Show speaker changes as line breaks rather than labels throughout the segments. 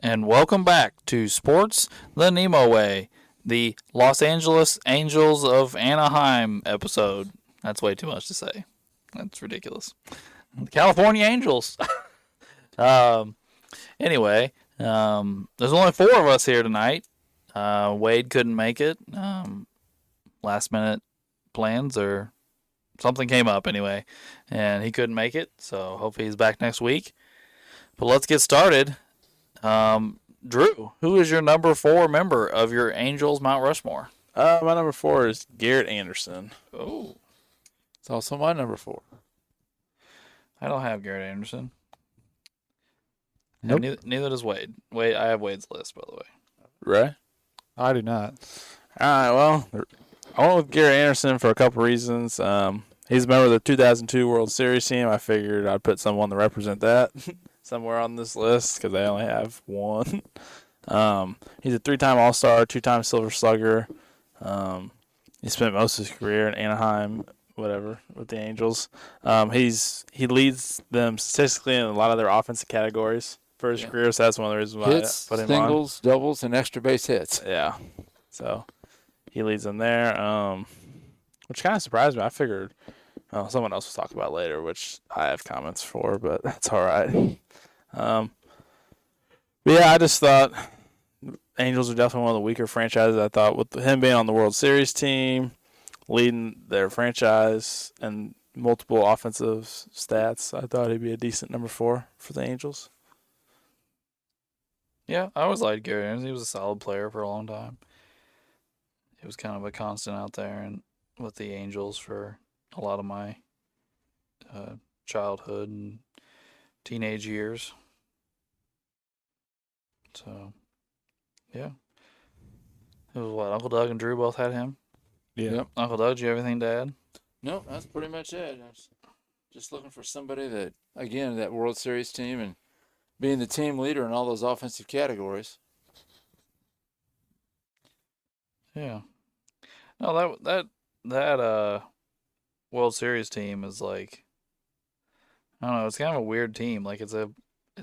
and welcome back to Sports the NEMO Way, the Los Angeles Angels of Anaheim episode. That's way too much to say. That's ridiculous. The California Angels. um, anyway, there's only four of us here tonight. Wade couldn't make it. Last minute plans or something came up anyway, and he couldn't make it. So hopefully he's back next week. But let's get started. Drew, who is your number 4 member of your Angels Mount Rushmore?
My number 4 is Garrett Anderson.
Oh,
It's also my number 4.
I don't have Garrett Anderson.
Nope.
Neither does Wade. I have Wade's list, by the way.
Right?
I do not.
All right, well, I went with Garrett Anderson for a couple reasons. He's a member of the 2002 World Series team. I figured I'd put someone to represent that somewhere on this list because they only have one. He's a 3-time All-Star, 2-time Silver Slugger. He spent most of his career in Anaheim, with the Angels. He leads them statistically in a lot of their offensive categories for his career, so that's one of the reasons why
Hits,
I put him
singles, doubles, and extra base hits.
on. Yeah, so he leads them there, which kind of surprised me. I figured someone else will talk about later, which I have comments for, but that's all right. But yeah, I just thought Angels are definitely one of the weaker franchises. I thought with him being on the World Series team, leading their franchise and multiple offensive stats, I thought he'd be a decent number 4 for the Angels.
Yeah, I always liked Garrett Anderson. He was a solid player for a long time. He was kind of a constant out there and with the Angels for a lot of my childhood and teenage years. So, yeah. It was what, Uncle Doug and Drew both had him?
Yeah.
Yep.
Uncle Doug, do you have anything to add?
No, that's pretty much it. I was just looking for somebody that, again, that World Series team and being the team leader in all those offensive categories.
Yeah. No, that World Series team is like, I don't know, it's kind of a weird team. Like it's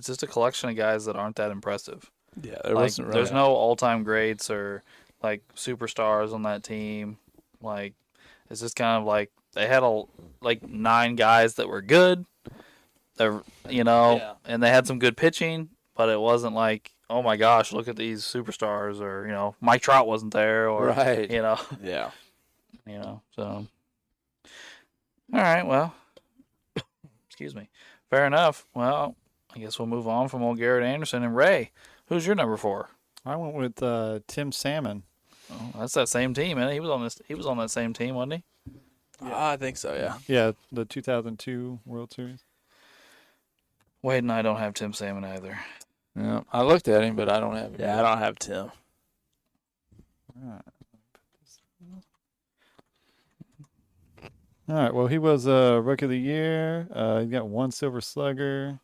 just a collection of guys that aren't that impressive.
Yeah,
There's no all-time greats or like superstars on that team. Like it's just kind of like they had 9 guys that were good. They're and they had some good pitching, but it wasn't like, oh my gosh, look at these superstars, or Mike Trout wasn't there, or
Right.
Yeah.
So all right, well, excuse me, fair enough. Well, I guess we'll move on from old Garrett Anderson. And Ray, who's your number 4?
I went with Tim Salmon.
Oh, that's that same team, man. He was on that same team, wasn't he?
I think so, yeah.
Yeah, the 2002 World Series.
Wade and I don't have Tim Salmon either.
Yeah, I looked at him, but I don't have him.
Yeah, I don't have Tim.
All right. Well, he was Rookie of the Year. He got 1 Silver Slugger.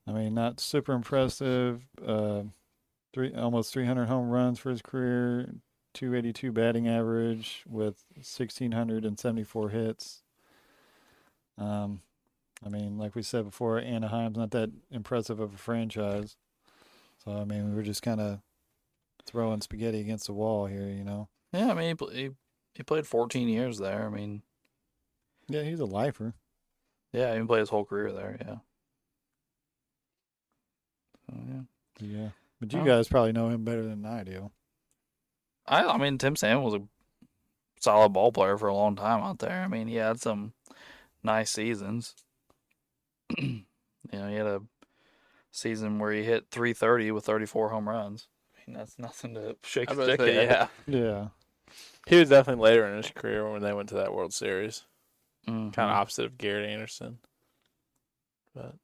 I mean, not super impressive. Almost 300 home runs for his career. 282 batting average with 1,674 hits. I mean, like we said before, Anaheim's not that impressive of a franchise. So, I mean, we were just kind of throwing spaghetti against the wall here,
Yeah, I mean, he played 14 years there. I mean,
Yeah, he's a lifer.
yeah, he played his whole career there. Yeah. So, yeah.
Yeah. But you
Oh.
guys probably know him better than I do.
I mean, Tim Salmon was a solid ball player for a long time out there. I mean, he had some nice seasons. He had a season where he hit 330 with 34 home runs. I mean, that's nothing to shake a stick at.
Yeah.
Yeah.
He was definitely later in his career when they went to that World Series.
Mhm.
Kind of opposite of Garrett Anderson. But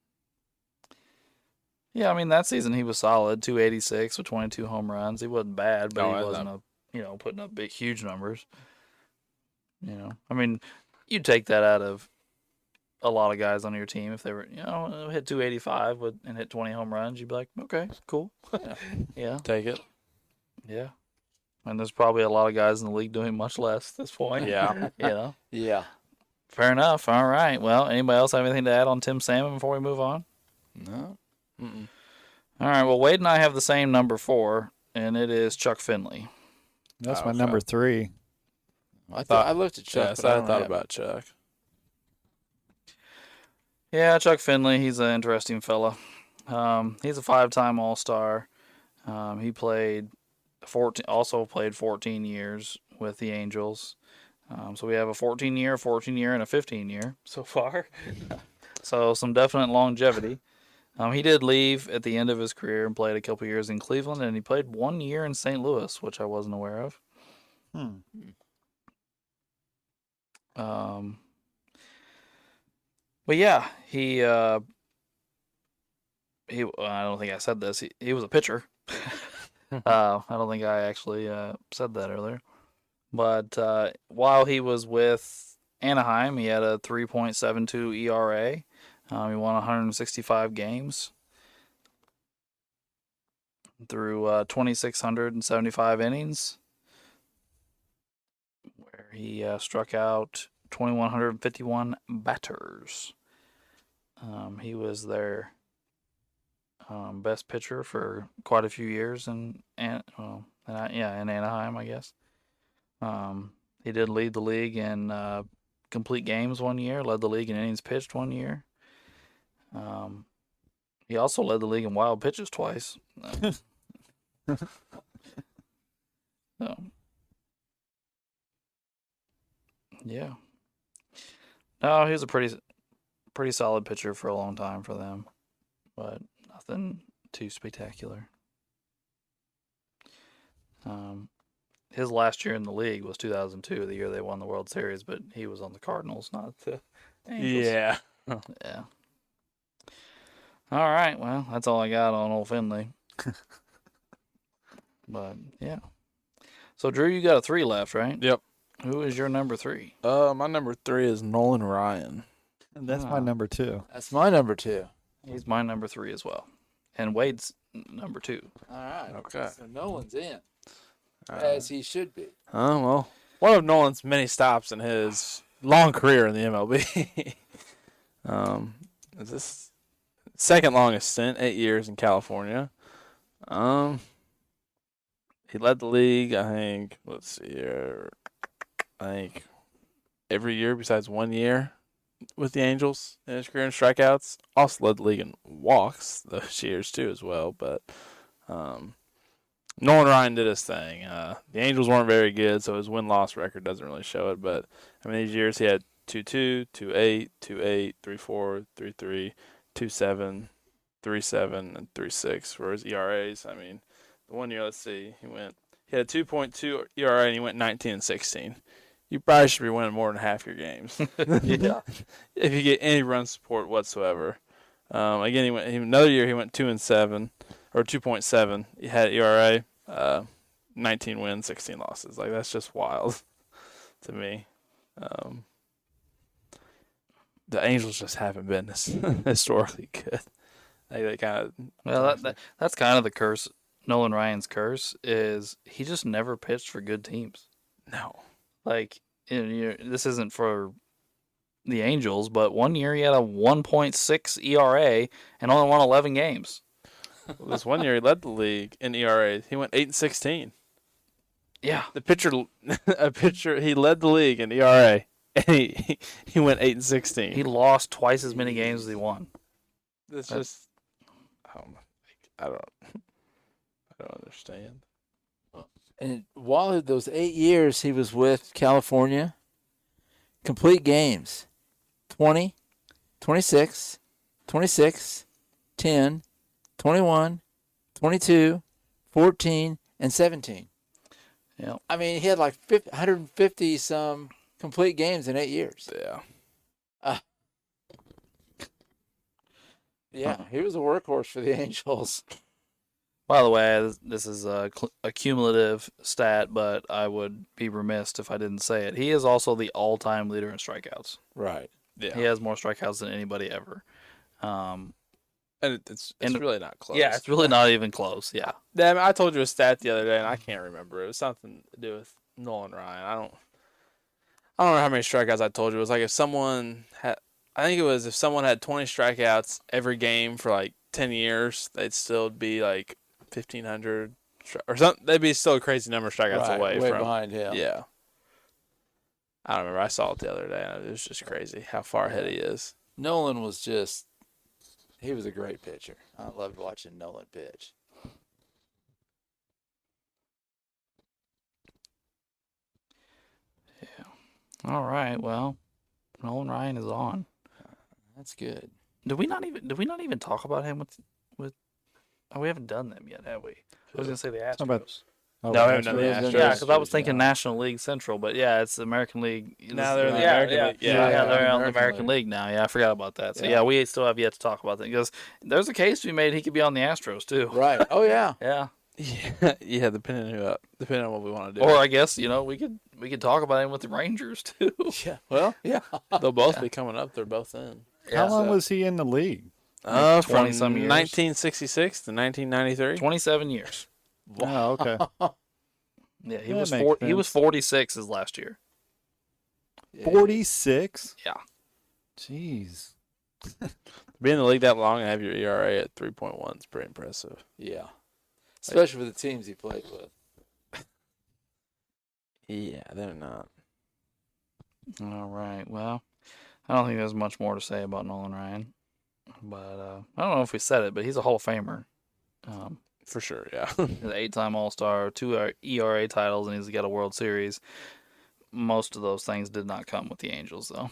Yeah, I mean, that season he was solid, 286 with 22 home runs. He wasn't bad, but
No,
he
I
wasn't putting up big, huge numbers. I mean, you'd take that out of a lot of guys on your team if they were, hit 285 and hit 20 home runs. You'd be like, okay, cool. Yeah,
take it.
yeah. And there's probably a lot of guys in the league doing much less at this point.
Yeah.
Yeah.
Fair enough. All right. Well, anybody else have anything to add on Tim Salmon before we move on?
No.
Mm-mm.
All right. Well, Wade and I have the same number 4, and it is Chuck Finley.
That's
Oh,
my
okay.
number 3.
I looked at Chuck,
Yeah,
but
so
I
I
don't
thought
have
about Chuck.
Yeah, Chuck Finley. He's an interesting fella. He's a 5-time All-Star. He also played 14 years with the Angels. So we have a 14-year, 14-year, and a 15-year so far. So some definite longevity. He did leave at the end of his career and played a couple years in Cleveland, and he played 1 year in St. Louis, which I wasn't aware of. Um, but yeah, I don't think I said this. He was a pitcher. I don't think I actually said that earlier. But while he was with Anaheim, he had a 3.72 ERA. He won 165 games through 2,675 innings, where he struck out 2,151 batters. He was their best pitcher for quite a few years in Anaheim, I guess. He did lead the league in complete games 1 year, led the league in innings pitched 1 year. He also led the league in wild pitches twice. So, yeah. No, he was a pretty solid pitcher for a long time for them, but nothing too spectacular. His last year in the league was 2002, the year they won the World Series, but he was on the Cardinals, not the Angels.
Yeah.
Yeah. All right. Well, that's all I got on old Finley. But yeah. So Drew, you got a 3 left, right?
Yep.
Who is your number 3?
My number 3 is Nolan Ryan.
And that's my number 2.
That's my number 2.
He's my number 3 as well, and Wade's number 2.
All right.
Okay.
So Nolan's in, as he should be.
Oh, well, one of Nolan's many stops in his long career in the MLB. Is this second longest stint, 8 years in California. He led the league, I think, let's see here, every year besides 1 year with the Angels in his career in strikeouts. Also led the league in walks those years too as well, but Nolan Ryan did his thing. The Angels weren't very good, so his win-loss record doesn't really show it. But I mean, these years he had 2.2, 2.8, 2.8, 3.4, 3.3, 2.7, 3.7, and 3.6 for his ERAs. I mean, the 1 year, let's see, he had a 2.2 ERA and he went 19-16. You probably should be winning more than half your games.
Yeah.
If you get any run support whatsoever. Again, another year he went 2-7 or 2.7. He had ERA, 19 wins, 16 losses. Like, that's just wild to me. The Angels just haven't been historically good. They kind of
That's kind of the curse. Nolan Ryan's curse is he just never pitched for good teams.
no.
Like, this isn't for the Angels, but 1 year he had a 1.6 ERA and only won 11 games.
This 1 year he led the league in ERA. He went 8-16.
Yeah.
The pitcher, he led the league in ERA, and he went 8-16.
He lost twice as many games as he won.
It's just, I don't understand.
And while those 8 years he was with California, complete games 20, 26, 26, 10, 21, 22, 14, and 17.
Yeah.
I mean, he had like 150 some complete games in 8 years.
Yeah.
Yeah, he was a workhorse for the Angels.
By the way, this is a cumulative stat, but I would be remiss if I didn't say it. He is also the all-time leader in strikeouts.
Right.
Yeah.
He has more strikeouts than anybody ever.
And it's really not close.
Yeah, it's really not even close. Yeah.
Damn, I told you a stat the other day, and I can't remember. It was something to do with Nolan Ryan. I don't know how many strikeouts I told you. It was like if someone had 20 strikeouts every game for like 10 years, they'd still be like 1,500 or something. They'd be still a crazy number of strikeouts
Right,
away
way
from.
behind him.
Yeah. I don't remember. I saw it the other day, and it was just crazy how far ahead he is.
Nolan was just, he was a great pitcher. I loved watching Nolan pitch.
All right. Well, Nolan Ryan is on.
That's good.
Did we not even talk about him with? Oh, we haven't done them yet, have we? I was gonna say the Astros.
How about- Oh,
No, we haven't done the
Astros.
Astros.
Yeah, because I was
Astros,
thinking
yeah.
National League Central, but yeah, it's the American League.
Now they're in the
yeah,
American
yeah,
League.
Yeah,
Yeah,
they're on the
American
American
League.
League now. Yeah, I forgot about that. So
Yeah.
yeah, we still have yet to talk about that because there's a case to be made. He could be on the Astros too.
Right. Oh, yeah.
Yeah.
Yeah, depending on what we want to do.
Or I guess we could talk about him with the Rangers too.
Yeah. Well, yeah.
They'll both be coming up. They're both in.
How long
so
was he in the league?
Like
From
20-some years.
1966 to 1993.
27 years.
Oh, okay.
Yeah, he
That
was
makes
he was
sense.
46 his last year.
46?
Yeah.
Jeez.
Being in the league that long and have your ERA at 3.1 is pretty impressive.
Yeah. Especially with the teams he played with.
Yeah, they're not.
All right. Well, I don't think there's much more to say about Nolan Ryan, but I don't know if we said it, but he's a Hall of Famer.
For sure, yeah.
He's an 8-time All-Star, 2 ERA titles, and he's got a World Series. Most of those things did not come with the Angels, though.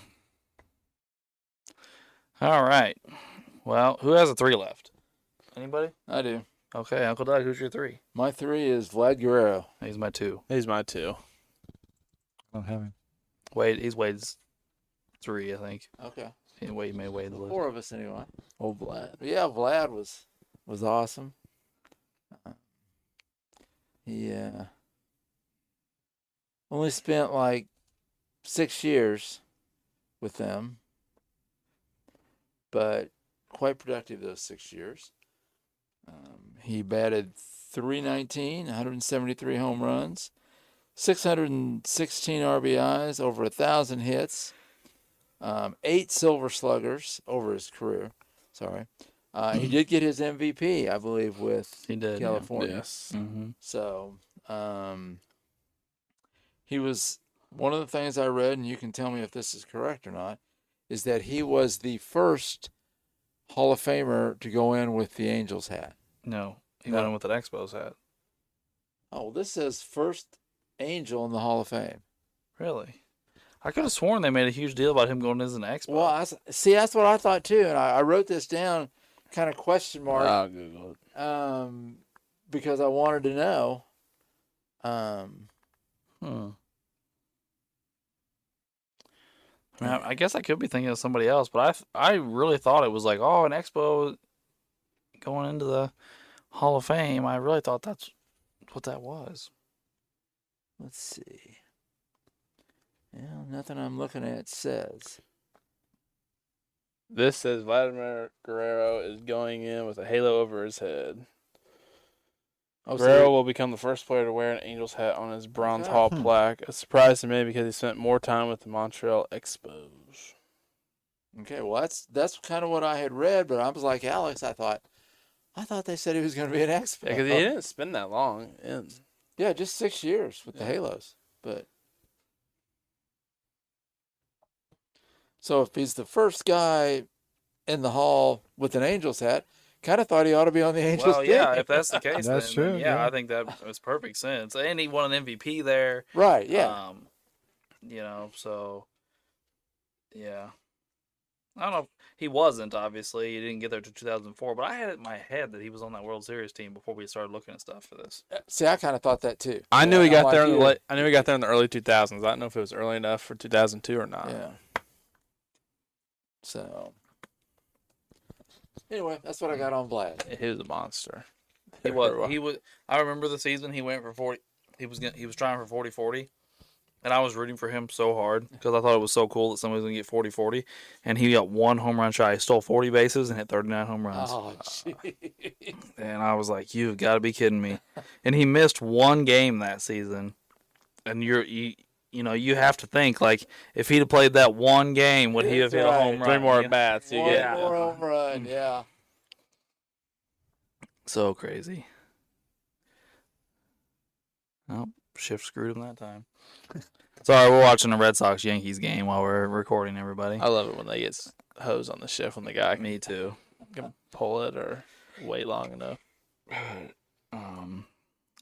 All right. Well, who has a 3 left? Anybody?
I do.
Okay, Uncle Doug, who's your 3?
My 3 is Vlad Guerrero.
He's my 2.
He's my 2.
I don't have him.
He's Wade's 3, I think.
Okay.
Wade made Wade the list.
4 of us anyway.
Old Vlad.
But yeah, Vlad was awesome. He only spent like 6 years with them, but quite productive those 6 years. He batted .319, 173 home runs, 616 RBIs, over 1,000 hits, 8 Silver Sluggers over his career. Sorry. He did get his MVP, I believe, with
He did, yeah.
California.
Yes.
Mm-hmm.
So, he was, one of the things I read, and you can tell me if this is correct or not, is that he was the first Hall of Famer to go in with the Angels hat.
No, he
No.
went in with an Expos hat.
Oh, well, this says first Angel in the Hall of Fame.
Really? I could have sworn they made a huge deal about him going as an Expo.
Well, see, that's what I thought too, and I wrote this down, kind of question mark,
I'll Google it.
because I wanted to know.
I mean, I guess I could be thinking of somebody else, but I really thought it was like, oh, an Expo going into the Hall of Fame. I really thought that's what that was.
Let's see. Yeah, nothing I'm looking at says.
This says Vladimir Guerrero is going in with a halo over his head.
Oh,
Guerrero will become the first player to wear an Angels hat on his Bronze
Okay.
Hall plaque. A surprise to me because he spent more time with the Montreal Expos.
Okay, well that's kind of what I had read, but I was like Alex. I thought they said he was going to be an Expo.
Yeah, because he didn't spend that long in.
Yeah, just 6 years with the Halos. But so if he's the first guy in the Hall with an Angels hat, kind of thought he ought to be on the Angels
Well,
team.
yeah, if that's the case,
That's
then
true,
yeah,
yeah.
I think that makes perfect sense. And he won an MVP there.
Right, yeah.
So yeah. I don't know. He wasn't, obviously. He didn't get there to 2004, but I had it in my head that he was on that World Series team before we started looking at stuff for this.
See, I kind of thought that too.
I knew he got
like
there in the
you.
late. I knew he got there in the early 2000s. I don't know if it was early enough for 2002 or not.
Yeah. So anyway, that's what I got on Vlad.
He was a monster.
He was. I remember the season he went for 40. He was trying for 40-40, and I was rooting for him so hard because I thought it was so cool that somebody was gonna get 40-40, and he got 1 home run shy. He stole 40 bases and hit 39 home runs.
Oh, gee.
And I was like, "You've got to be kidding me!" And he missed 1 game that season, and you have to think like if he'd have played that 1 game, would he have hit a home
Right.
run?
3 more
You know?
at bats. You
One
get
more home run, yeah.
So crazy. Oh, shift screwed him that time. Sorry, we're watching a Red Sox Yankees game while we're recording, everybody.
I love it when they get hosed on the shift when the guy
Me too.
can pull it or wait long enough.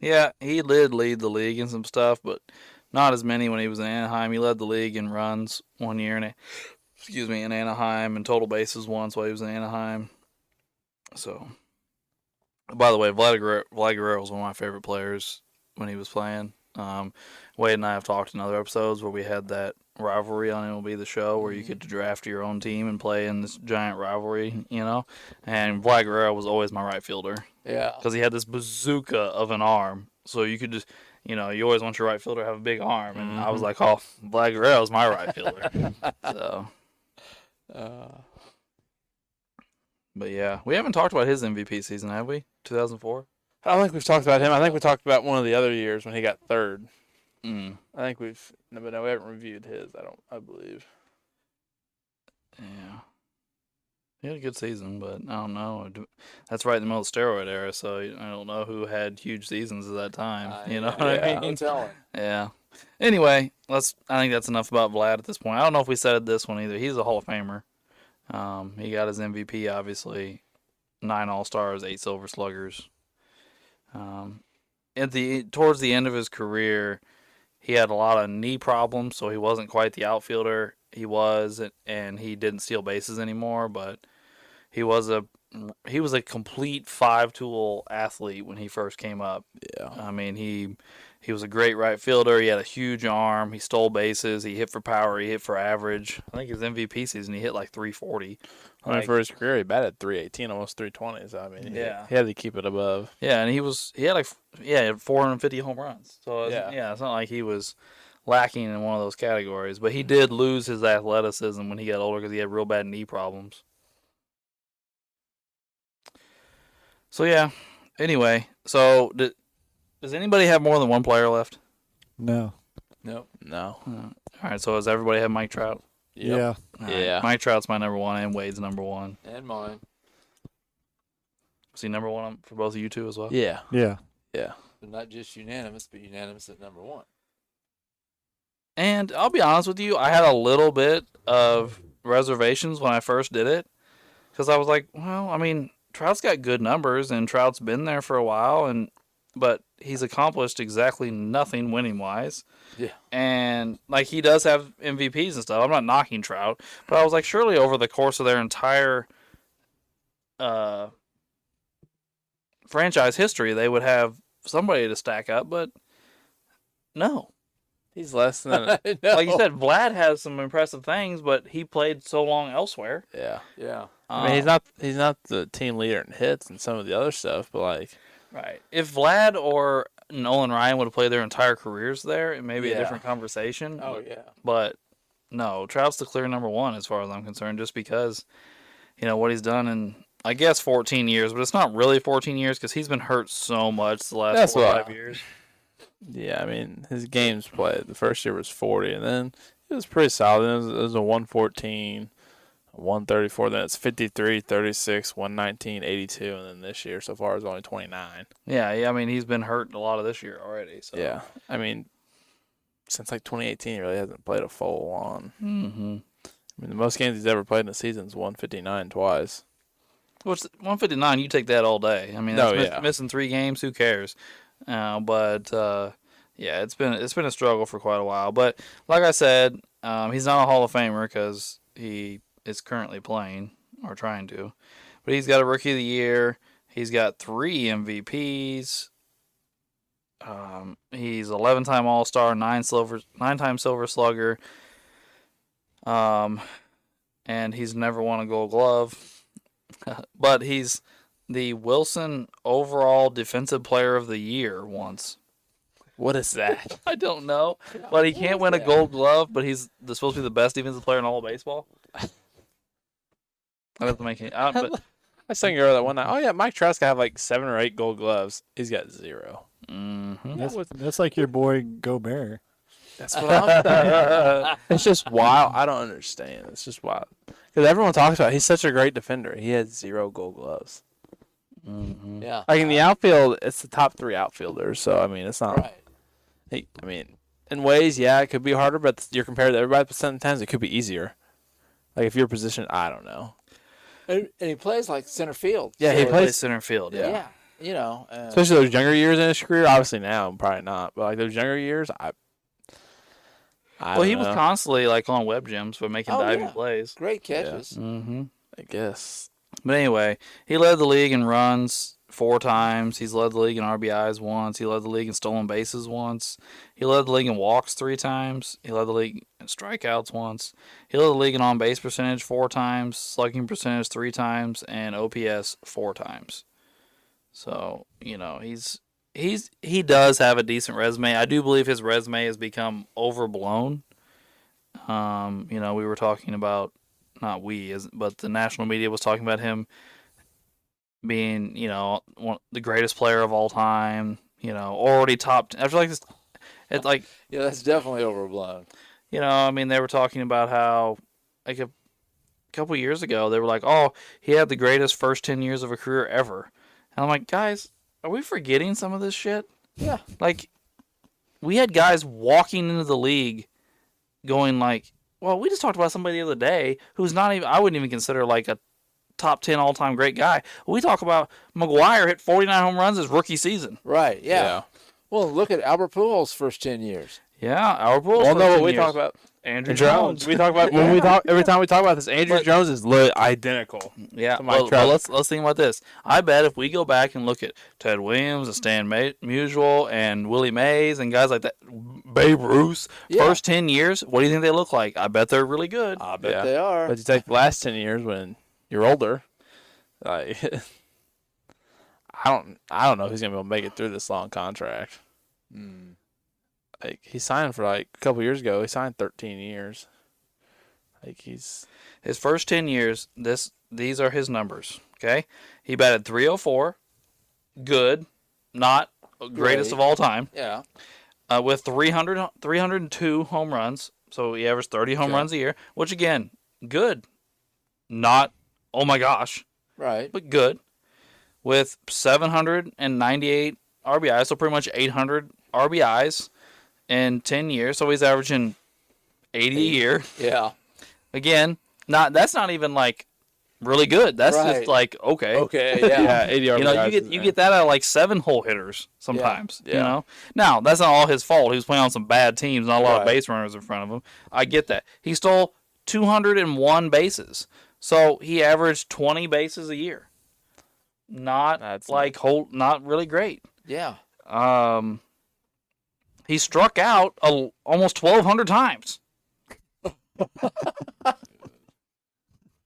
Yeah, he did lead the league in some stuff, but not as many when he was in Anaheim. He led the league in runs one year in Anaheim, and total bases once while he was in Anaheim. So, by the way, Vlad Guerrero was one of my favorite players when he was playing. Wade and I have talked in other episodes where we had that rivalry on MLB The Show where you could draft your own team and play in this giant rivalry, And Vlad Guerrero was always my right fielder.
Yeah.
Because he had this bazooka of an arm. So you could just, you always want your right fielder to have a big arm. And I was like, oh, Vlad Guerrero's my right fielder. So. But yeah, we haven't talked about his MVP season, have we? 2004?
I don't think we've talked about him. I think we talked about one of the other years when he got third. I think we haven't reviewed his. I believe.
Yeah. He had a good season, but I don't know. That's right in the middle of the steroid era, so I don't know who had huge seasons at that time. You know what I mean?
I'm telling.
Yeah. Anyway, I think that's enough about Vlad at this point. I don't know if we said this one either. He's a Hall of Famer. He got his MVP, obviously. 9 All-Stars, 8 Silver Sluggers. Towards the end of his career, he had a lot of knee problems, so he wasn't quite the outfielder he was, and he didn't steal bases anymore. But he was a complete 5-tool athlete when he first came up.
Yeah.
I mean, he was a great right fielder. He had a huge arm. He stole bases. He hit for power. He hit for average. I think his MVP season he hit like 340.
For his career, he batted 318, almost 320. So I mean, he had to keep it above.
Yeah, and he had 450 home runs. So it's not like he was lacking in one of those categories. But he did lose his athleticism when he got older because he had real bad knee problems. So yeah. Anyway, so does anybody have more than one player left?
No.
Nope.
No.
All right. So does everybody have Mike Trout?
Yeah.
All right,
Yeah.
Mike Trout's my number one, and Wade's number one.
And mine.
Was he number one for both of you two as well?
Yeah.
Yeah.
Yeah.
But not just unanimous, but unanimous at number one.
And I'll be honest with you, I had a little bit of reservations when I first did it. Because I was like, well, I mean, Trout's got good numbers, and Trout's been there for a while, but he's accomplished exactly nothing winning-wise.
Yeah.
And, he does have MVPs and stuff. I'm not knocking Trout. But I was like, surely over the course of their entire franchise history, they would have somebody to stack up. But no.
He's less than.
Like you said, Vlad has some impressive things, but he played so long elsewhere.
Yeah.
Yeah.
I mean, he's not the team leader in hits and some of the other stuff, but
right. If Vlad or Nolan Ryan would have played their entire careers there, it may be a different conversation.
Oh yeah.
But no, Trout's the clear number one as far as I'm concerned, just because what he's done in I guess 14 years, but it's not really 14 years because he's been hurt so much the last 4 or 5 years.
Yeah, I mean, his games played. The first year was 40, and then it was pretty solid. It was a 114, a 134, then it's 53, 36, 119, 82, and then this year so far is only 29.
Yeah, I mean, he's been hurt a lot of this year already. So.
Yeah, I mean, since 2018, he really hasn't played a full on.
Mm-hmm.
I mean, the most games he's ever played in a season is 159 twice.
Which 159, you take that all day. I mean, that's missing 3 games. Who cares? But it's been a struggle for quite a while. But like I said, he's not a Hall of Famer because he is currently playing or trying to. But he's got a Rookie of the Year. He's got 3 MVPs. He's 11-time All-Star, 9-time Silver Slugger. And he's never won a Gold Glove. But he's the Wilson overall Defensive Player of the Year once.
What is that?
I don't know. But he can't win a Gold Glove, but he's supposed to be the best defensive player in all of baseball. That doesn't make any
I was thinking earlier that one night, oh yeah, Mike Trout's got to have 7 or 8 Gold Gloves. He's got 0.
Mm-hmm.
That's like your boy Gobert.
That's what I'm saying. It's just wild. I don't understand. It's just wild. Because everyone talks about he's such a great defender. He had 0 Gold Gloves.
Mm-hmm.
Yeah.
Like in the outfield, it's the top 3 outfielders. So I mean, it's not.
Right.
I mean, in ways, yeah, it could be harder, but you're compared to everybody. But sometimes it could be easier. Like if your position, I don't know.
And he plays like center field.
Yeah,
So
he
he
plays-
plays center field. Yeah.
Yeah. You know.
Especially those younger years in his career. Obviously now, probably not. But like those younger years, I
Well, he
don't
was
know.
constantly like on web gyms for making
Oh,
diving
yeah.
plays.
Great catches.
Mm-hmm.
I guess.
But anyway, he led the league in runs 4 times. He's led the league in RBIs once. He led the league in stolen bases once. He led the league in walks 3 times. He led the league in strikeouts once. He led the league in on-base percentage 4 times, slugging percentage 3 times, and OPS 4 times. So, you know, he does have a decent resume. I do believe his resume has become overblown. You know, we were talking about, not we, but the national media was talking about him being, you know, the greatest player of all time. You know, already top. I feel like it's like,
Yeah, that's definitely overblown.
you know, I mean, they were talking about how like a couple years ago they were like, oh, he had the greatest first 10 years of a career ever, and I'm like, guys, are we forgetting some of this shit?
Yeah.
Like, we had guys walking into the league going like, well, we just talked about somebody the other day who's not even, I wouldn't even consider like a top 10 all-time great guy. We talk about McGuire hit 49 home runs his rookie season.
Right. Yeah. Well, look at Albert Pujols' first 10 years.
Yeah, our Bulls.
Well, no, what we talk about
Andrew
Jones.
Jones.
We talk about when we talk every time we talk about this. Andrew Jones is identical.
Yeah,
to Mike
well,
Trout.
let's think about this. I bet if we go back and look at Ted Williams and Stan Musial and Willie Mays and guys like that, Babe Ruth,
Yeah.
first 10 years, what do you think they look like? I bet they're really good.
I bet
Yeah.
they are.
But you take the last 10 years when you're older, like I don't know if he's gonna be able to make it through this long contract.
Mm.
Like he signed for like a couple years ago. He signed 13 years. Like he's
His first 10 years, these are his numbers, okay? He batted .304, good, not greatest
Great.
of all time,
Yeah.
with 302 home runs. So he averaged 30 home
Okay.
runs a year, which again, good, not oh my gosh,
Right.
but good, with 798 RBIs, so pretty much 800 RBIs in 10 years. So he's averaging 80 a year.
Yeah.
Again, that's not even like really good. That's
Right.
just like okay.
Okay. Yeah.
80
You know,
RBIs
you get that out of like 7-hole hitters sometimes.
Yeah.
You know, now that's not all his fault. He was playing on some bad teams, not a lot of
Right.
base runners in front of him. I get that. He stole 201 bases, so he averaged 20 bases a year. Not
That's
not really great.
Yeah.
He struck out almost 1,200 times.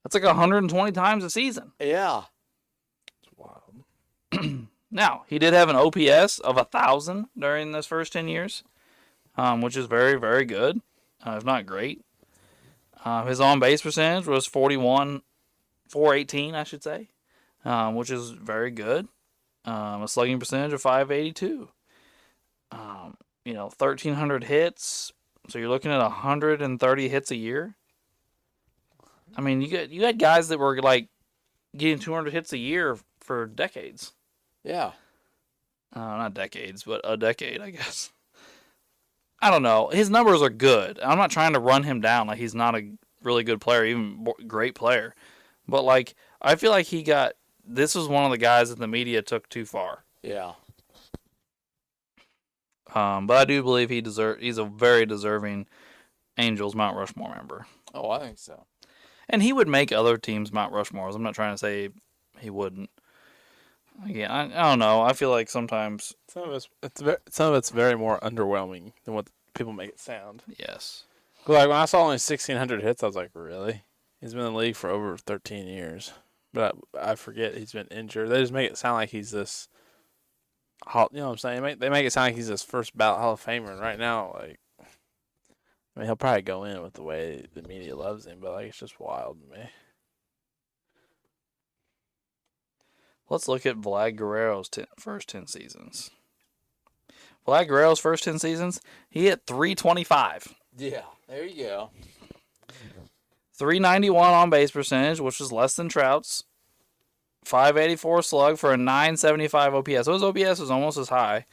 That's like 120 times a season.
Yeah.
It's wild.
Now, he did have an OPS of 1,000 during this first 10 years, which is very, very good, if not great. His on-base percentage was 418, I should say, which is very good. A slugging percentage of 582. 1,300 hits, so you're looking at 130 hits a year. I mean, you had guys that were like getting 200 hits a year for decades.
Yeah.
Not decades, but a decade, I guess. I don't know. His numbers are good. I'm not trying to run him down like he's not a really good player, even great player. But like, I feel like this was one of the guys that the media took too far.
Yeah.
But I do believe he's a very deserving Angels Mount Rushmore member.
Oh, I think so.
And he would make other teams Mount Rushmores. I'm not trying to say he wouldn't. Again, I don't know. I feel like sometimes,
Some of it's very more underwhelming than what people make it sound.
yes.
Like when I saw only 1,600 hits, I was like, really? He's been in the league for over 13 years, but I forget he's been injured. They just make it sound like he's this. You know what I'm saying? They make it sound like he's this first ballot Hall of Famer. And right now, like, I mean, he'll probably go in with the way the media loves him, but like, it's just wild to me.
Let's look at Vlad Guerrero's first 10 seasons. Vlad Guerrero's first 10 seasons, he hit 325.
Yeah. There you go.
391 on base percentage, which was less than Trout's. .584 slug for a .975 OPS. So his OPS was almost as high,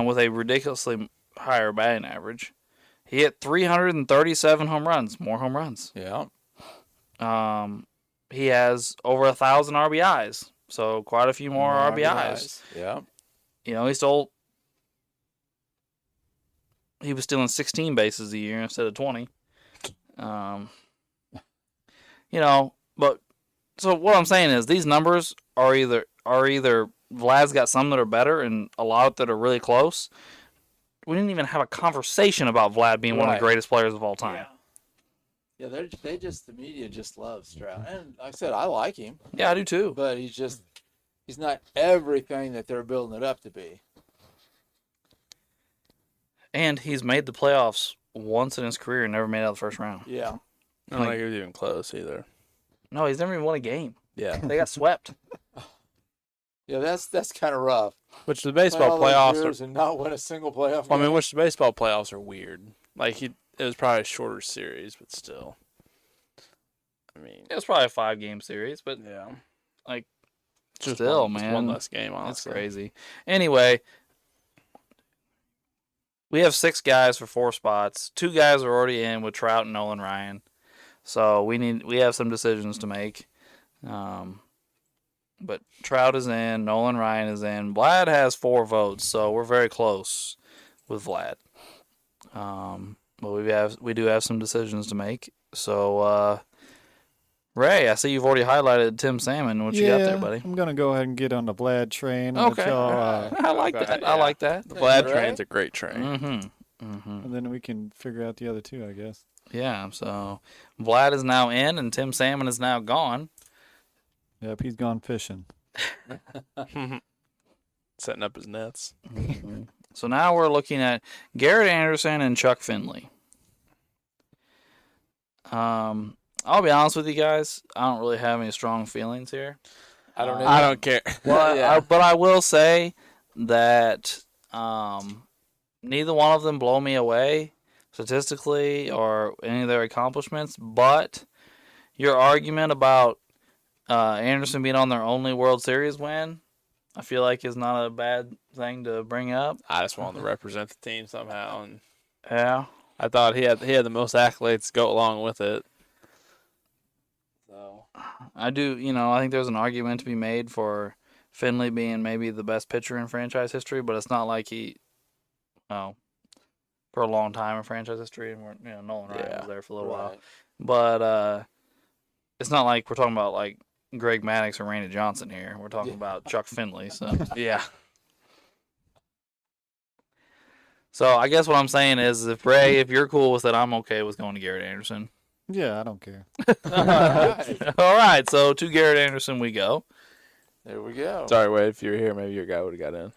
with a ridiculously higher batting average. He hit 337 home runs, more home runs.
Yeah.
He has over 1,000 RBIs, so quite a few more RBIs.
Yeah.
You know, he was stealing 16 bases a year instead of 20. You know, but so what I'm saying is these numbers are either Vlad's got some that are better and a lot that are really close. We didn't even have a conversation about Vlad being one of the greatest players of all time.
Yeah, the media just loves Stroud. And like I said, I like him.
Yeah, I do too.
But he's not everything that they're building it up to be.
And he's made the playoffs once in his career and never made it out of the first round.
Yeah.
I don't think he was even close either.
No, he's never even won a game.
Yeah.
They got swept.
Yeah, that's kind of rough.
Which the baseball
Play all those
playoffs
years and not win a single playoff
I
game.
mean, which the baseball playoffs are weird. Like it was probably a shorter series, but still. I mean,
It was probably a 5-game series, but
yeah.
like,
Just
still,
just
man.
one less game,
That's
honestly.
crazy. Anyway, we have 6 guys for 4 spots. 2 guys are already in with Trout and Nolan Ryan. So we have some decisions to make. But Trout is in, Nolan Ryan is in. Vlad has 4 votes, so we're very close with Vlad. But we do have some decisions to make. So Ray, I see you've already highlighted Tim Salmon. What you got there, buddy?
I'm gonna go ahead and get on the Vlad train. And
Okay.
let y'all,
I like that. I like that.
The Vlad
Right?
train's a great train.
Mm-hmm.
and then we can figure out the other 2, I guess.
Yeah, so Vlad is now in and Tim Salmon is now gone.
Yep, he's gone fishing.
Setting up his nets.
So now we're looking at Garrett Anderson and Chuck Finley. I'll be honest with you guys. I don't really have any strong feelings here.
I don't know.
I don't care.
Well, but I will say that neither one of them blow me away statistically or any of their accomplishments. But your argument about Anderson being on their only World Series win, I feel like is not a bad thing to bring up.
I just wanted to represent the team somehow, and
Yeah.
I thought he had the most accolades to go along with it. So
I do, I think there's an argument to be made for Finley being maybe the best pitcher in franchise history, but it's not like for a long time in franchise history, and Nolan Ryan was there for a little while. But it's not like we're talking about like Greg Maddux or Randy Johnson here. We're talking about Chuck Finley. So
yeah,
so I guess what I'm saying is, if Ray, if you're cool with it, I'm okay with going to Garrett Anderson.
Yeah, I don't care.
All right, so to Garrett Anderson we go.
There we go.
sorry, Wade. If you were here, maybe your guy would have got in.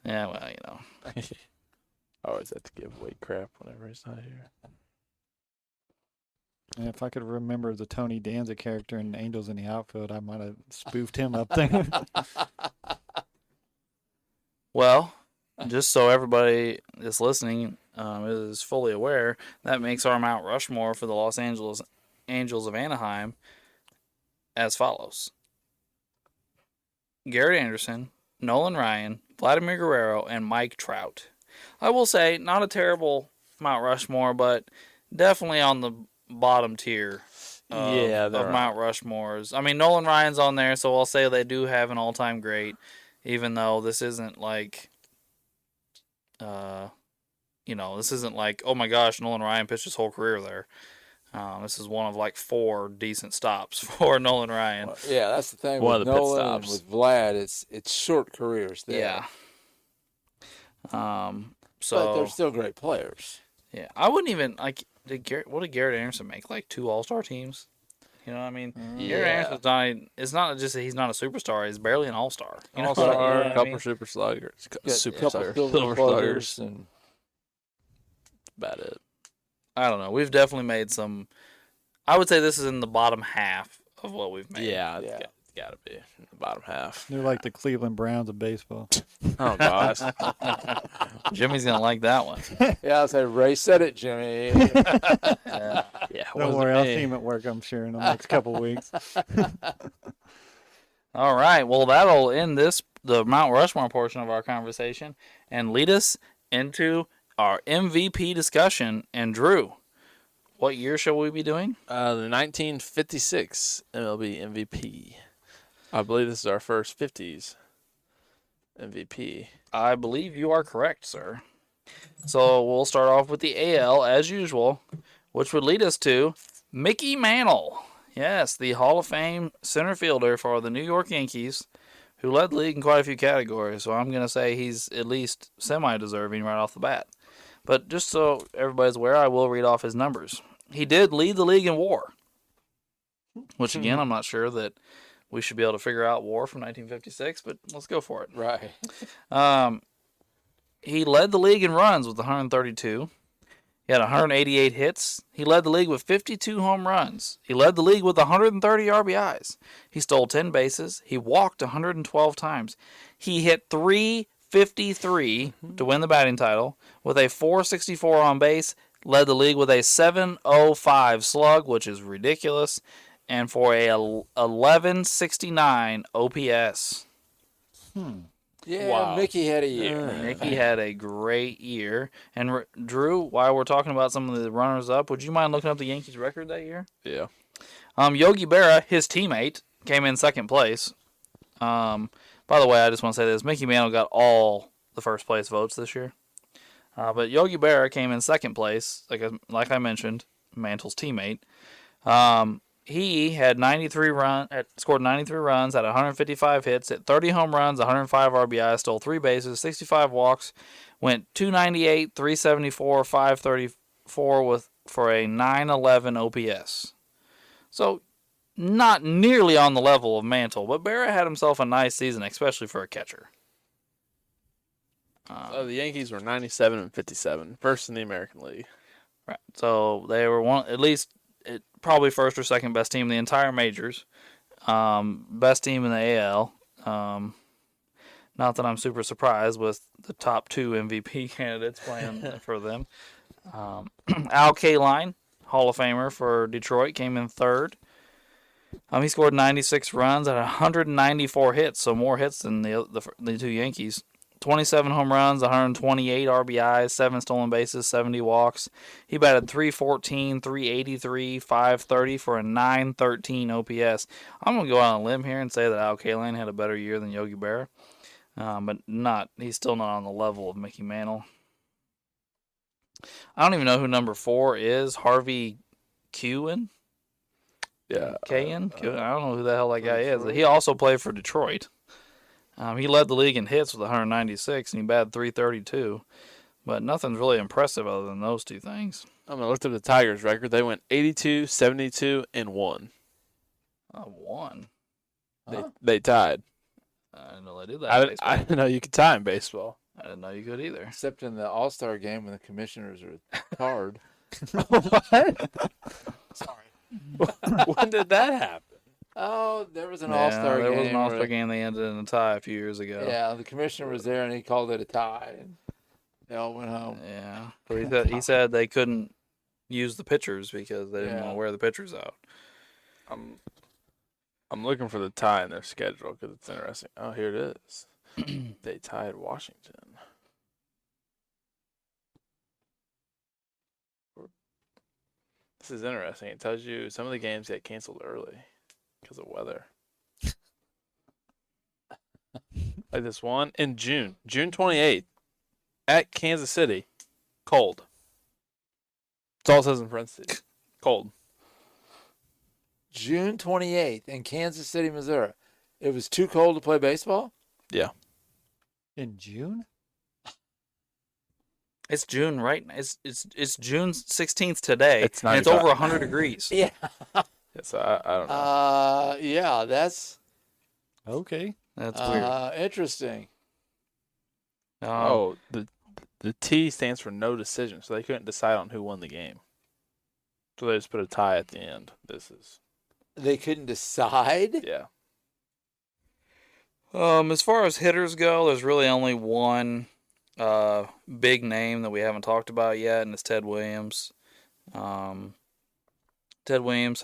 Yeah, well,
I always have to give Wade crap whenever he's not here.
And if I could remember the Tony Danza character in Angels in the Outfield, I might have spoofed him up there.
Well, just so everybody that's listening is fully aware, that makes our Mount Rushmore for the Los Angeles Angels of Anaheim as follows: Garrett Anderson, Nolan Ryan, Vladimir Guerrero, and Mike Trout. I will say, not a terrible Mount Rushmore, but definitely on the bottom tier of Mount Rushmore's. I mean, Nolan Ryan's on there, so I'll say they do have an all-time great, even though this isn't like, this isn't like, oh my gosh, Nolan Ryan pitched his whole career there. This is one of like 4 decent stops for Nolan Ryan.
Well, yeah, that's the thing
One
with
of the pit
Nolan and
stops.
with Vlad. It's short careers there.
Yeah.
But they're still great players.
Yeah, I wouldn't even like. What did Garrett Anderson make? Like 2 All-Star teams? You know what I mean? Garrett Anderson's not. It's not just that he's not a superstar. He's barely an All-Star. You know what
All-Star,
I
a couple
mean?
super sluggers,
Got a
super
couple
sluggers,
silver
silver
sluggers
sluggers.
and
About it.
I don't know. We've definitely made some. I would say this is in the bottom half of what we've made.
Yeah,
Yeah.
Gotta be in the bottom half.
They're like the Cleveland Browns of baseball.
Oh gosh.
Jimmy's gonna like that one.
Yeah, I said Ray said it, Jimmy.
Yeah.
Yeah.
Don't
wasn't
worry, I'll
me.
see him at work, I'm sure, in the next couple weeks.
All right. Well, that'll end the Mount Rushmore portion of our conversation and lead us into our MVP discussion. And Drew, what year shall we be doing?
The 1956 MLB MVP. I believe this is our first 50s MVP.
I believe you are correct, sir. So we'll start off with the AL as usual, which would lead us to Mickey Mantle. Yes, the Hall of Fame center fielder for the New York Yankees, who led the league in quite a few categories. So I'm going to say he's at least semi-deserving right off the bat. But just so everybody's aware, I will read off his numbers. He did lead the league in WAR, which again, I'm not sure that we should be able to figure out WAR from 1956, but let's go for it.
Right.
He led the league in runs with 132. He had 188 hits. He led the league with 52 home runs. He led the league with 130 RBIs. He stole 10 bases. He walked 112 times. He hit .353 to win the batting title with a .464 on base. Led the league with a .705 slug, which is ridiculous, and for a .1169 OPS.
Yeah,
Wow.
Mickey had a year.
Mickey had a great year. And Drew, while we're talking about some of the runners-up, would you mind looking up the Yankees' record that year?
Yeah.
Yogi Berra, his teammate, came in second place. By the way, I just want to say this. Mickey Mantle got all the first place votes this year. But Yogi Berra came in second place, like I mentioned, Mantle's teammate. He had scored 93 runs, had 155 hits, hit 30 home runs, 105 RBIs, stole 3 bases, 65 walks, went 298, 374, 534 for a 911 OPS. So not nearly on the level of Mantle, but Berra had himself a nice season, especially for a catcher.
So the Yankees were 97 and 57, first in the American League.
Right. So they were probably first or second best team in the entire majors. Best team in the AL. Not that I'm super surprised with the top 2 MVP candidates playing for them. Al Kaline, Hall of Famer for Detroit, came in third. He scored 96 runs and 194 hits, so more hits than the 2 Yankees. 27 home runs, 128 RBIs, 7 stolen bases, 70 walks. He batted .314, .383, .530 for a .913 OPS. I'm going to go out on a limb here and say that Al Kaline had a better year than Yogi Berra, but he's still not on the level of Mickey Mantle. I don't even know who number 4 is. Harvey Kuenn?
Yeah.
Kuenn? I don't know who the hell that guy is. He also played for Detroit. He led the league in hits with 196, and he batted .332. But nothing's really impressive other than those 2 things.
I looked up the Tigers' record. They went 82, 72, and 1.
1.
They tied.
I didn't know they did that.
I didn't know you could tie in baseball.
I didn't know you could either.
Except in the All-Star game when the commissioners are card.
What?
Sorry.
When did that happen?
Oh, there was an All-Star game.
There was an All-Star
where-
game. They ended in a tie a few years ago.
Yeah, the commissioner was there and he called it a tie. And they all went home.
Yeah. But he said they couldn't use the pitchers because they didn't want to wear the pitchers out.
I'm looking for the tie in their schedule because it's interesting. Oh, here it is. They tied Washington. This is interesting. It tells you some of the games get canceled early because of weather. Like this one in June 28th, at Kansas City. Cold. That's all it says in parentheses. Cold.
June 28th in Kansas City, Missouri. It was too cold to play baseball?
Yeah.
In June?
It's June, right? It's June 16th today.
It's
and it's
95.
over 100 degrees.
Yeah.
Yes, I don't know.
Yeah, that's
Okay.
That's weird.
interesting.
The T stands for no decision, so they couldn't decide on who won the game. So they just put a tie at the end.
They couldn't decide?
Yeah.
As far as hitters go, there's really only one big name that we haven't talked about yet, and it's Ted Williams. Ted Williams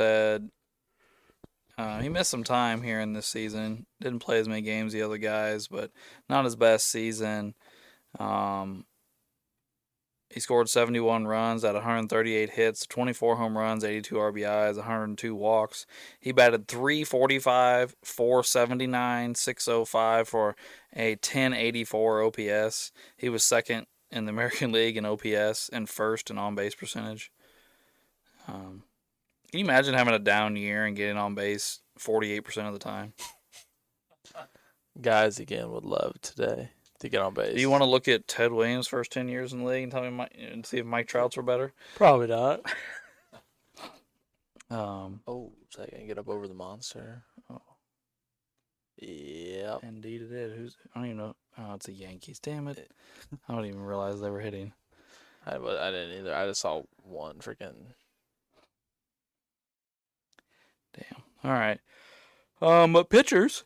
he missed some time here in this season. Didn't play as many games as the other guys, but not his best season. He scored 71 runs at 138 hits, 24 home runs, 82 RBIs, 102 walks. He batted .345, .479, .605 for a .1084 OPS. He was second in the American League in OPS and first in on-base percentage. Can you imagine having a down year and getting on base 48% of the time?
Guys, again, would love today to get on base.
Do you want to look at Ted Williams' first 10 years in the league and tell me and see if Mike Trout's were better?
Probably not.
Oh,
is that going to get up over the monster? Oh. Yep.
Indeed it is. I don't even know. Oh, it's the Yankees. Damn it. I don't even realize they were hitting.
I didn't either. I just saw one freaking...
Damn. All right. But pitchers.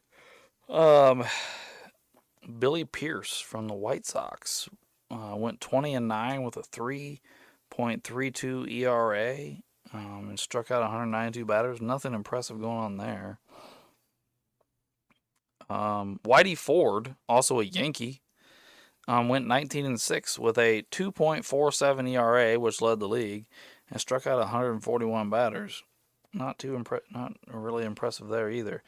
Billy Pierce from the White Sox went 20-9 with a 3.32 ERA and struck out 192 batters. Nothing impressive going on there. Whitey Ford, also a Yankee, went 19-6 with a 2.47 ERA, which led the league, and struck out 141 batters. Not really impressive there either.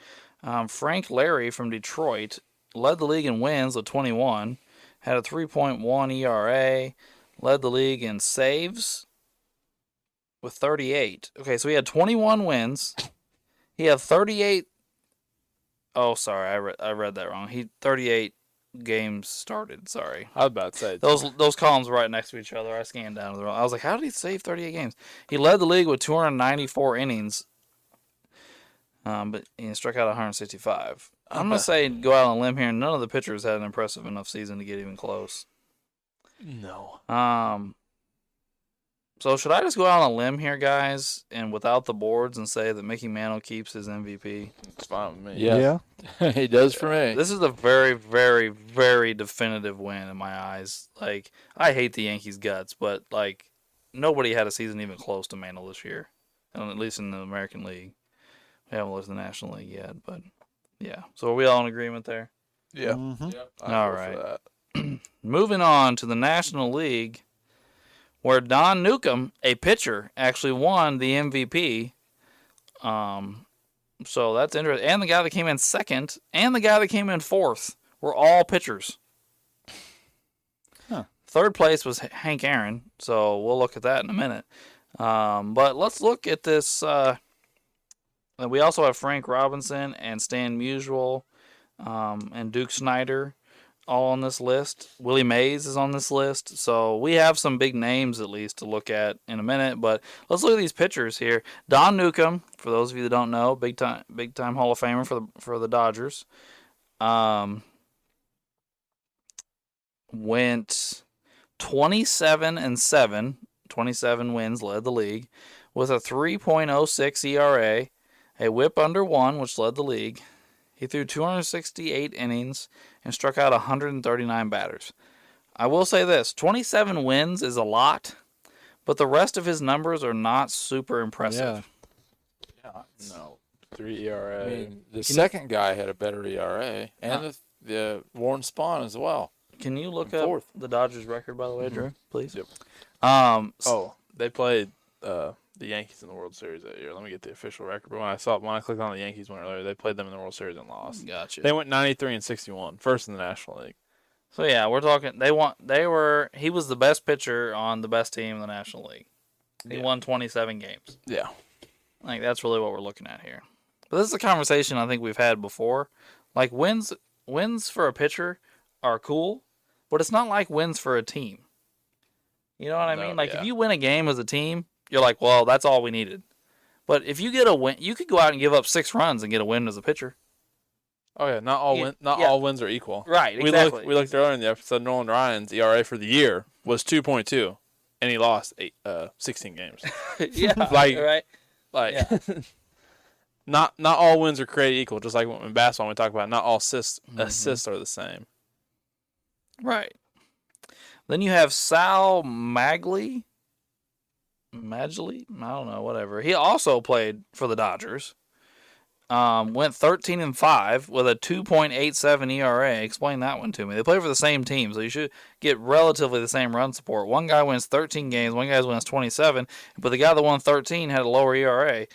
Frank Larry from Detroit led the league in wins with 21, had a 3.1 ERA, led the league in saves with 38. Okay, so he had 21 wins. He had 38. Oh, sorry, I read that wrong. 38 games started. Sorry,
I was about to say
those columns were right next to each other. I scanned down to the wrong. I was like, how did he save 38 games? He led the league with 294 innings, but he struck out 165. I'm gonna say go out on a limb here. None of the pitchers had an impressive enough season to get even close.
no.
So should I just go out on a limb here, guys, and without the boards, and say that Mickey Mantle keeps his MVP?
It's fine with me.
Yeah. He does for me.
This is a very, very, very definitive win in my eyes. Like, I hate the Yankees' guts, but like nobody had a season even close to Mantle this year, at least in the American League. We haven't looked at the National League yet, but yeah. So are we all in agreement there?
Yeah.
Mm-hmm.
Yep.
All right. Moving on to the National League, where Don Newcomb, a pitcher, actually won the MVP. So that's interesting. And the guy that came in second and the guy that came in fourth were all pitchers.
Huh.
Third place was Hank Aaron, so we'll look at that in a minute. But let's look at this. We also have Frank Robinson and Stan Musial and Duke Snyder all on this list. Willie Mays is on this list. So we have some big names at least to look at in a minute. But let's look at these pitchers here. Don Newcomb, for those of you that don't know, big time Hall of Famer for the Dodgers. Went 27-7, 27 wins, led the league with a 3.06 ERA, a whip under 1, which led the league. He threw 268 innings and struck out 139 batters. I will say this, 27 wins is a lot, but the rest of his numbers are not super impressive.
Yeah. No. 3 ERA.
I mean, the second guy had a better ERA, and the Warren Spahn as well.
Can you look
And
up
fourth.
the Dodgers record, by the way, Drew, please?
Yep.
So
They played the Yankees in the World Series that year. Let me get the official record. But when I clicked on the Yankees one earlier, they played them in the World Series and lost.
Gotcha.
They went 93-61, first in the National League.
So yeah, we're talking. He was the best pitcher on the best team in the National League. He won 27 games.
Yeah.
Like that's really what we're looking at here. But this is a conversation I think we've had before. Like wins for a pitcher are cool, but it's not like wins for a team. You know what I
No,
mean? Like
yeah.
if you win a game as a team, you're like, well, that's all we needed. But if you get a win, you could go out and give up 6 runs and get a win as a pitcher.
Oh yeah, not all wins are equal.
Right, exactly.
We looked earlier in the episode. Nolan Ryan's ERA for the year was 2.2, and he lost 16 games.
Yeah,
Like-
right.
Like,
Yeah.
not all wins are created equal. Just like in basketball, we talk about not all assists are the same.
Right. Then you have Sal Magli. Magli? I don't know, whatever. He also played for the Dodgers. Went 13-5 with a 2.87 ERA. Explain that one to me. They play for the same team, so you should get relatively the same run support. One guy wins 13 games, one guy wins 27, but the guy that won 13 had a lower ERA.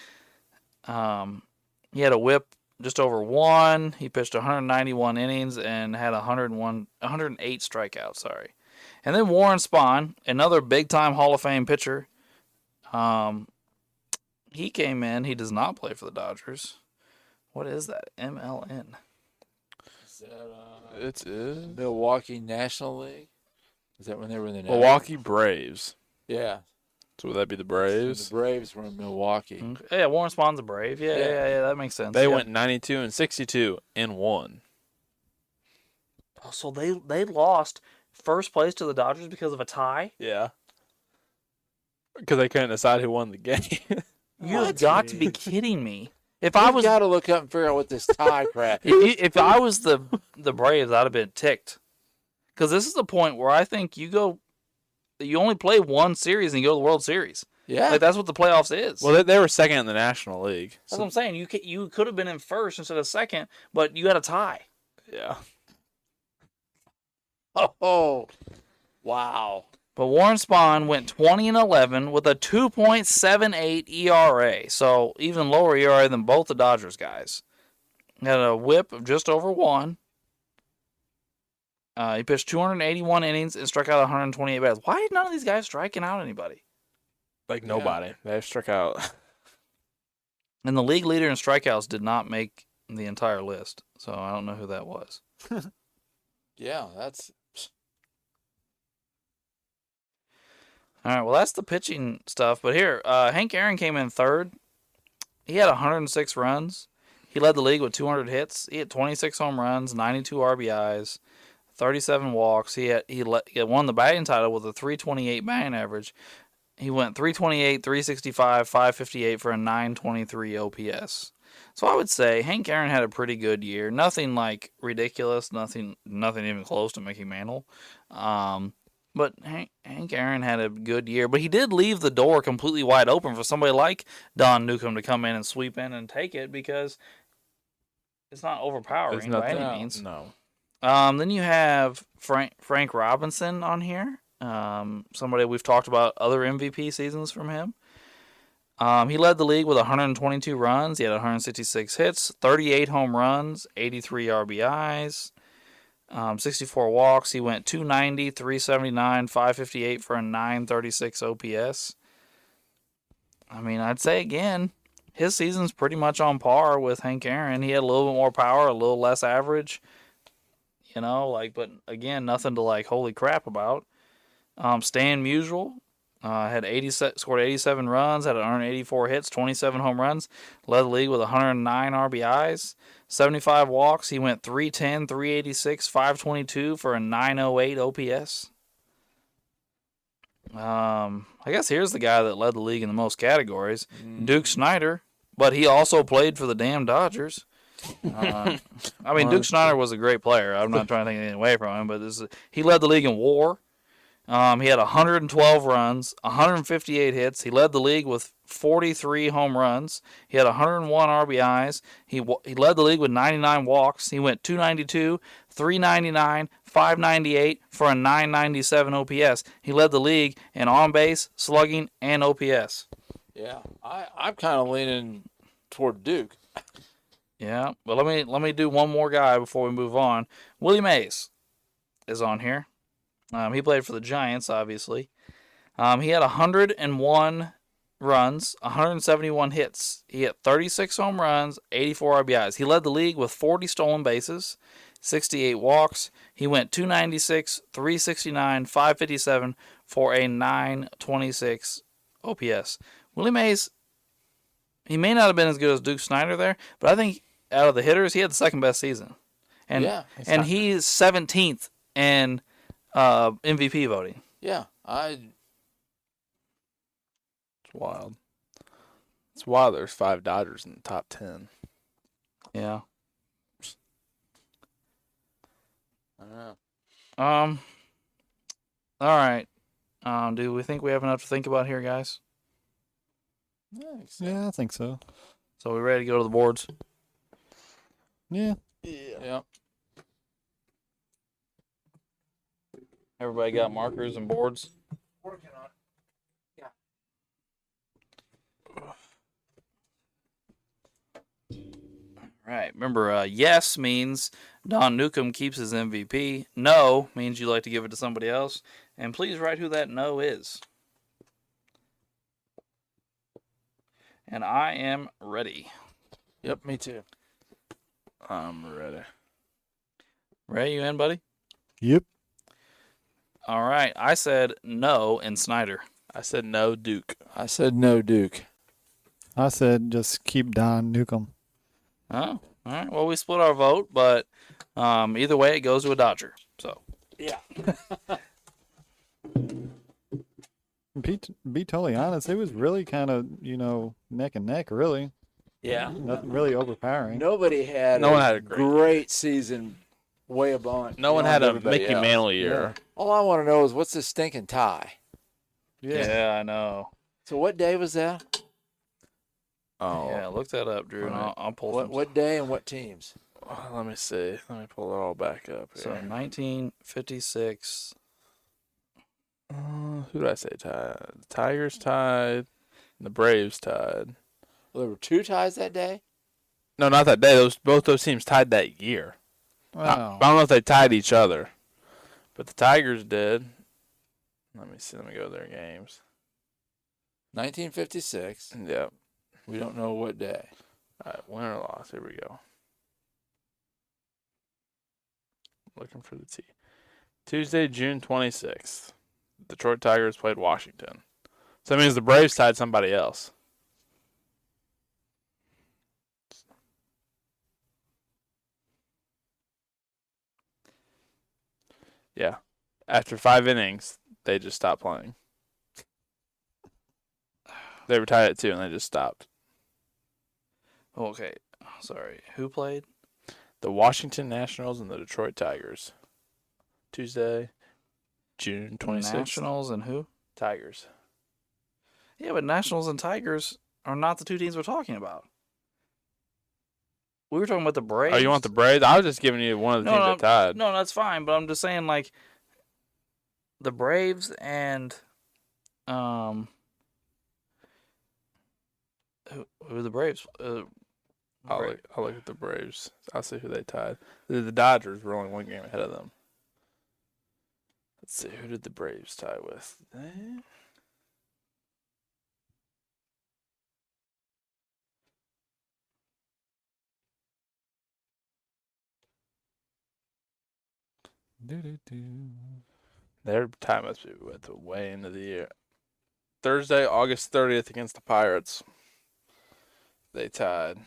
He had a WHIP just over 1. He pitched 191 innings and had 108 strikeouts. Sorry. And then Warren Spahn, another big-time Hall of Fame pitcher. He came in. He does not play for the Dodgers. What is that? MLN.
Is that,
It is
Milwaukee National League? Is that when they were in the
Milwaukee Braves.
Yeah.
So would that be the
The
Braves?
Braves were in Milwaukee.
Okay. Yeah, Warren Spahn's a Brave. Yeah, that makes sense.
They
Yeah.
went 92-62 and won.
Oh, so they lost first place to the Dodgers because of a tie?
Yeah. Because they couldn't decide who won the game.
You've got to be kidding me. If
I
I
was
was
got to look up and figure out what this tie crap.
if I was the Braves, I'd have been ticked. Because this is the point where I think you only play one series and you go to the World Series.
Yeah.
Like that's what the playoffs is.
Well, they were second in the National League.
That's what I'm saying. You could have been in first instead of second, but you had a tie.
Yeah.
Oh, wow.
But Warren Spahn went 20-11 with a 2.78 ERA, so even lower ERA than both the Dodgers guys. He had a WHIP of just over 1. He pitched 281 innings and struck out 128 bats. Why did none of these guys striking out anybody?
Like nobody. They struck out.
And the league leader in strikeouts did not make the entire list, so I don't know who that was.
Yeah, that's.
All right, well, that's the pitching stuff. But here, Hank Aaron came in third. He had 106 runs. He led the league with 200 hits. He had 26 home runs, 92 RBIs, 37 walks. He won the batting title with a 328 batting average. He went 328, 365, 558 for a 923 OPS. So I would say Hank Aaron had a pretty good year. Nothing like ridiculous. Nothing even close to Mickey Mantle. But Hank Aaron had a good year. But he did leave the door completely wide open for somebody like Don Newcomb to come in and sweep in and take it because it's not overpowering by any means.
No.
Then you have Frank Robinson on here. Somebody we've talked about other MVP seasons from him. He led the league with 122 runs. He had 166 hits, 38 home runs, 83 RBIs. 64 walks. He went 290, 379, 558 for a 936 OPS. I mean, I'd say again, his season's pretty much on par with Hank Aaron. He had a little bit more power, a little less average. But again, nothing to holy crap about. Stan Musial scored 87 runs, had 184 hits, 27 home runs, led the league with 109 RBIs. 75 walks. He went 310, 386, 522 for a 908 OPS. I guess here's the guy that led the league in the most categories, Duke Snider, but he also played for the damn Dodgers. Duke Snider was a great player. I'm not trying to take anything away from him, but he led the league in WAR. He had 112 runs, 158 hits. He led the league with 43 home runs. He had 101 RBIs. He led the league with 99 walks. He went 292, 399, 598 for a 997 OPS. He led the league in on-base, slugging, and OPS.
Yeah, I'm kind of leaning toward Duke.
Yeah, but let me do one more guy before we move on. Willie Mays is on here. He played for the Giants, obviously. He had 101 runs, 171 hits. He had 36 home runs, 84 RBIs. He led the league with 40 stolen bases, 68 walks. He went 296, 369, 557 for a 926 OPS. Willie Mays, he may not have been as good as Duke Snider there, but I think out of the hitters, he had the second best season. And he's 17th in MVP voting.
Yeah,
It's wild. It's wild. There's 5 Dodgers in the top 10.
Yeah.
I don't know.
All right. Do we think we have enough to think about here, guys?
Yeah, I think so.
So we ready to go to the boards?
Yeah.
Yeah.
Everybody got markers and boards?
Working on it.
Right. Remember, yes means Don Newcomb keeps his MVP. No means you like to give it to somebody else. And please write who that no is. And I am ready.
Yep, me too.
I'm ready.
Ray, you in, buddy?
Yep.
All right. I said no in Snyder.
I said no, Duke.
I said no, Duke.
I said just keep Don Newcomb.
Oh, all right. Well, we split our vote, but either way, it goes to a Dodger. So
Yeah.
Be totally honest, it was really kind of, neck and neck, really.
Yeah.
Nothing really overpowering.
Nobody had
No one had a great
season way above.
No one had a
everybody
Mickey
else.
Mantle year.
All I want to know is what's this stinking tie?
yeah, I know.
So what day was that?
Oh,
Yeah, look that up, Drew, and
Right.
I'll pull
What day and what teams?
let me see. Let me pull it all back up here.
So 1956.
Who did I say tied? The Tigers tied. The Braves tied.
Well, there were 2 ties that day.
No, not that day. Both those teams tied that year.
Wow.
I don't know if they tied each other, but the Tigers did. Let me see. Let me go to their games.
1956.
Yep.
We don't know what day.
All right, win or loss. Here we go. Looking for the T. Tuesday, June 26th. Detroit Tigers played Washington. So that means the Braves tied somebody else. Yeah. After 5 innings, they just stopped playing. They were tied at 2 and they just stopped.
Okay, sorry. Who played?
The Washington Nationals and the Detroit Tigers. Tuesday, June 26th.
Nationals and who?
Tigers.
Yeah, but Nationals and Tigers are not the 2 teams we're talking about. We were talking about the Braves.
Oh, you want the Braves? I was just giving you one of the teams that tied.
No, that's fine. But I'm just saying, like, the Braves and who are the Braves?
I'll look at the Braves. I'll see who they tied. The Dodgers were only 1 game ahead of them. Let's see. Who did the Braves tie with? Their tie must be at the way into the year. Thursday, August 30th against the Pirates. They tied.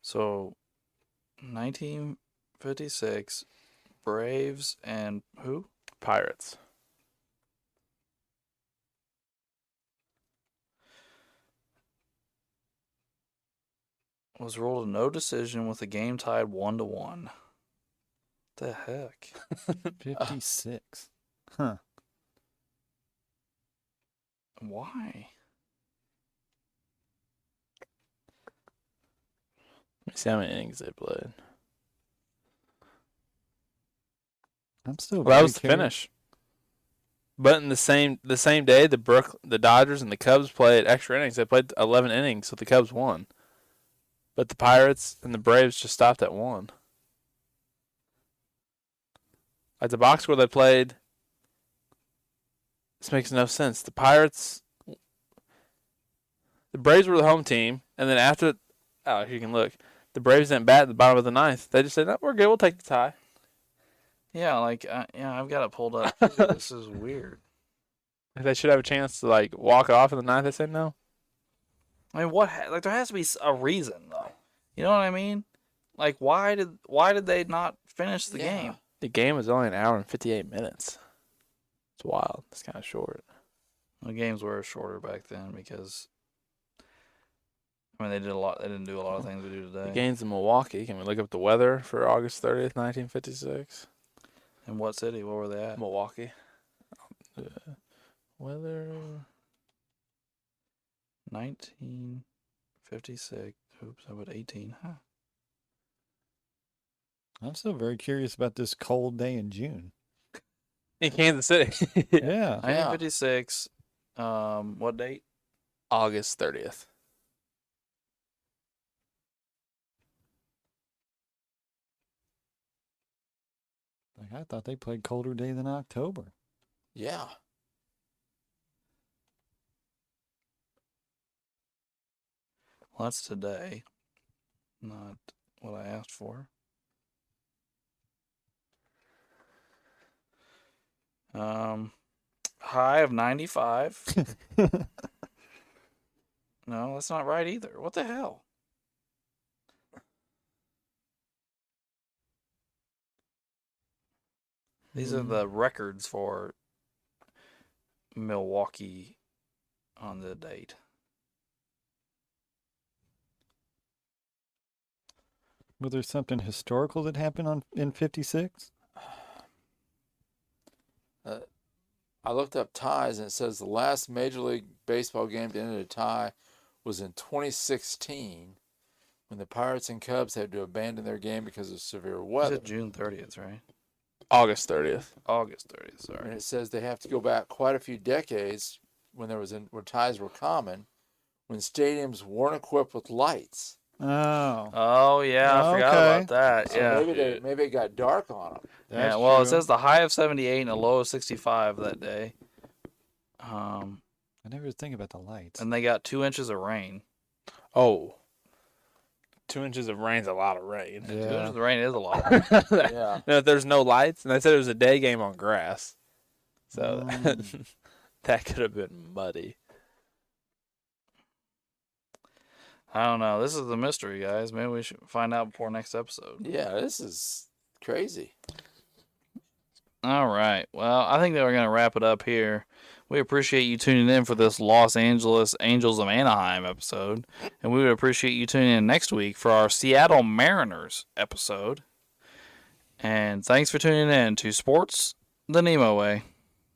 So, 1956, Braves and who?
Pirates.
Was ruled a no decision with the game tied 1-1. The heck?
56. Huh.
Why?
Let me see how many innings they played.
I'm still
Well, that
very
was the
curious.
finish. But in the same day, the Dodgers and the Cubs played extra innings. They played 11 innings, so the Cubs won. But the Pirates and the Braves just stopped at 1. At the box score they played, this makes no sense. The Braves were the home team, and then after, you can look, the Braves didn't bat at the bottom of the 9th. They just said, no, we're good, we'll take the tie.
Yeah, like, I've got it pulled up. This is weird.
They should have a chance to, walk off in the 9th. They said no.
I mean, there has to be a reason, though. You know what I mean? Like, why did they not finish the game?
The game was only an hour and 58 minutes. It's wild. It's kind of short.
The games were shorter back then because I mean they did a lot. They didn't do a lot of things we do
The
today.
game's in Milwaukee. Can we look up the weather for August 30th, 1956?
In what city? What were they at?
Milwaukee. Weather.
1956. Oops, I put 18. Huh.
I'm still very curious about this cold day in June.
In Kansas City.
Yeah.
1956. What date?
August 30th.
Like I thought they played colder day than October.
Yeah.
Well, that's today. Not what I asked for. High of 95. No, that's not right either. What the hell? These are the records for Milwaukee on the date.
Was there something historical that happened in 56?
I looked up ties, and it says the last Major League Baseball game to end in a tie was in 2016 when the Pirates and Cubs had to abandon their game because of severe
You
weather.
said June 30th, right?
August 30th.
August 30th,
And
sorry.
it says they have to go back quite a few decades when when ties were common, when stadiums weren't equipped with lights.
Oh.
Oh, yeah, I forgot
Okay.
about that.
So
Yeah.
maybe it got dark on them.
Yeah,
That's
well,
true.
it says the high of 78 and a low of 65 that day.
I never think about the lights.
And they got 2 inches of rain.
Oh. 2 inches of rain's a lot of rain.
2 inches of rain is a lot.
Yeah.
No, there's no lights, and they said it was a day game on grass. So that could have been muddy.
I don't know. This is the mystery, guys. Maybe we should find out before next episode.
Yeah, this is crazy.
All right. Well, I think that we're going to wrap it up here. We appreciate you tuning in for this Los Angeles Angels of Anaheim episode. And we would appreciate you tuning in next week for our Seattle Mariners episode. And thanks for tuning in to Sports the NEMO Way.